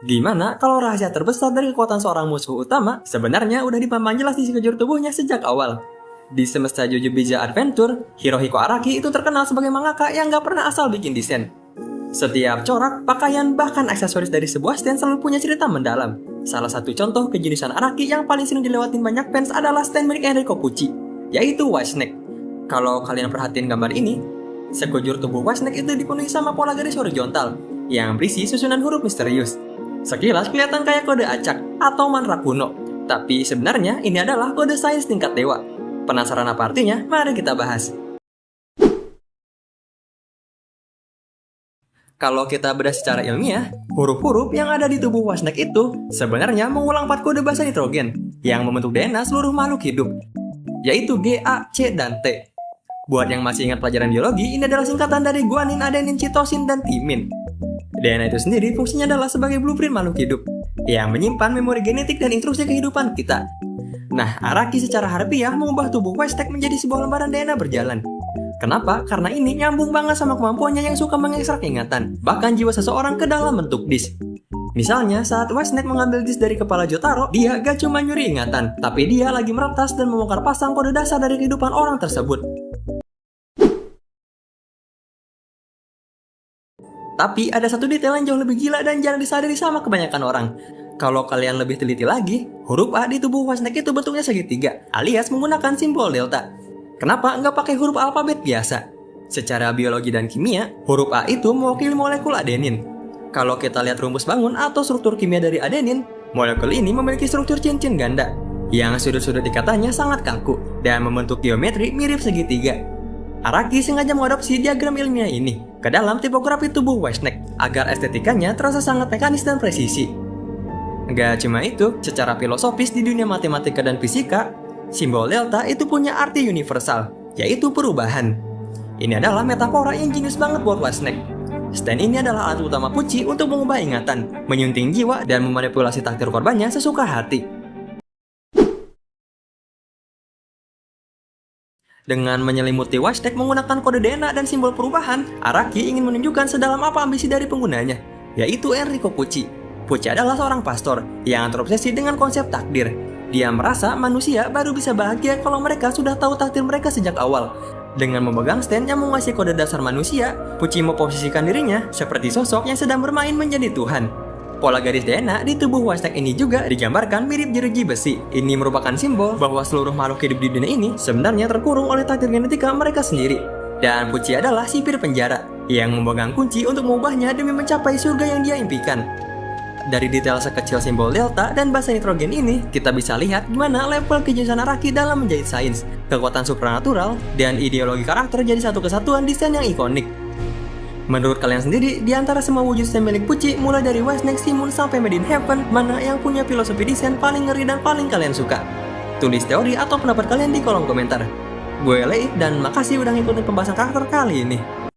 Gimana kalau rahasia terbesar dari kekuatan seorang musuh utama sebenarnya udah dipampang jelas di sekujur tubuhnya sejak awal? Di semesta Jojo Bizarre Adventure, Hirohiko Araki itu terkenal sebagai mangaka yang gak pernah asal bikin desain. Setiap corak, pakaian, bahkan aksesoris dari sebuah stand selalu punya cerita mendalam. Salah satu contoh kejeniusan Araki yang paling sering dilewatin banyak fans adalah stand milik Enrico Pucci, yaitu Whitesnake. Kalau kalian perhatiin gambar ini, sekujur tubuh Whitesnake itu dipenuhi sama pola garis horizontal yang berisi susunan huruf misterius. Sekilas kelihatan kayak kode acak atau mantra kuno, tapi sebenarnya ini adalah kode sains tingkat dewa. Penasaran apa artinya? Mari kita bahas. Kalau kita bedah secara ilmiah, huruf-huruf yang ada di tubuh Whitesnake itu sebenarnya mengulang 4 kode bahasa nitrogen yang membentuk DNA seluruh makhluk hidup, yaitu G, A, C, dan T. Buat yang masih ingat pelajaran biologi, ini adalah singkatan dari guanin, adenin, citosin, dan timin. DNA itu sendiri fungsinya adalah sebagai blueprint makhluk hidup yang menyimpan memori genetik dan instruksi kehidupan kita. Nah, Araki secara harfiah mengubah tubuh Whitesnake menjadi sebuah lembaran DNA berjalan. Kenapa? Karena ini nyambung banget sama kemampuannya yang suka mengekstrak ingatan, bahkan jiwa seseorang ke dalam bentuk disk. Misalnya, saat Whitesnake mengambil disk dari kepala Jotaro, dia gak cuma nyuri ingatan, tapi dia lagi meretas dan membongkar pasang kode dasar dari kehidupan orang tersebut. Tapi ada satu detail yang jauh lebih gila dan jarang disadari sama kebanyakan orang. Kalau kalian lebih teliti lagi, huruf A di tubuh Whitesnake itu bentuknya segitiga, alias menggunakan simbol delta. Kenapa nggak pakai huruf alfabet biasa? Secara biologi dan kimia, huruf A itu mewakili molekul adenin. Kalau kita lihat rumus bangun atau struktur kimia dari adenin, molekul ini memiliki struktur cincin ganda, yang sudut-sudut ikatannya sangat kaku dan membentuk geometri mirip segitiga. Araki sengaja mengadopsi diagram ilmiah ini ke dalam tipografi tubuh Whitesnake agar estetikanya terasa sangat mekanis dan presisi. Gak cuma itu, secara filosofis di dunia matematika dan fisika, simbol delta itu punya arti universal, yaitu perubahan. Ini adalah metafora yang jenius banget buat Whitesnake. Stand ini adalah alat utama Pucci untuk mengubah ingatan, menyunting jiwa, dan memanipulasi takdir korbannya sesuka hati. Dengan menyelimuti Whitesnake menggunakan kode DNA dan simbol perubahan, Araki ingin menunjukkan sedalam apa ambisi dari penggunanya, yaitu Enrico Pucci. Pucci adalah seorang pastor yang terobsesi dengan konsep takdir. Dia merasa manusia baru bisa bahagia kalau mereka sudah tahu takdir mereka sejak awal. Dengan memegang stand yang menguasai kode dasar manusia, Pucci memposisikan dirinya seperti sosok yang sedang bermain menjadi Tuhan. Pola garis DNA di tubuh Whitesnake ini juga digambarkan mirip jeruji besi. Ini merupakan simbol bahwa seluruh makhluk hidup di dunia ini sebenarnya terkurung oleh takdir genetika mereka sendiri. Dan Pucci adalah sipir penjara yang memegang kunci untuk mengubahnya demi mencapai surga yang dia impikan. Dari detail sekecil simbol delta dan bahasa nitrogen ini, kita bisa lihat gimana level kejeniusan Araki dalam menjahit sains, kekuatan supranatural, dan ideologi karakter jadi satu kesatuan desain yang ikonik. Menurut kalian sendiri, di antara semua wujud stand milik Pucci, mulai dari Whitesnake, Simon, sampai Made in Heaven, mana yang punya filosofi desain paling ngeri dan paling kalian suka? Tulis teori atau pendapat kalian di kolom komentar. Gue Leif dan makasih udah ngikutin pembahasan karakter kali ini.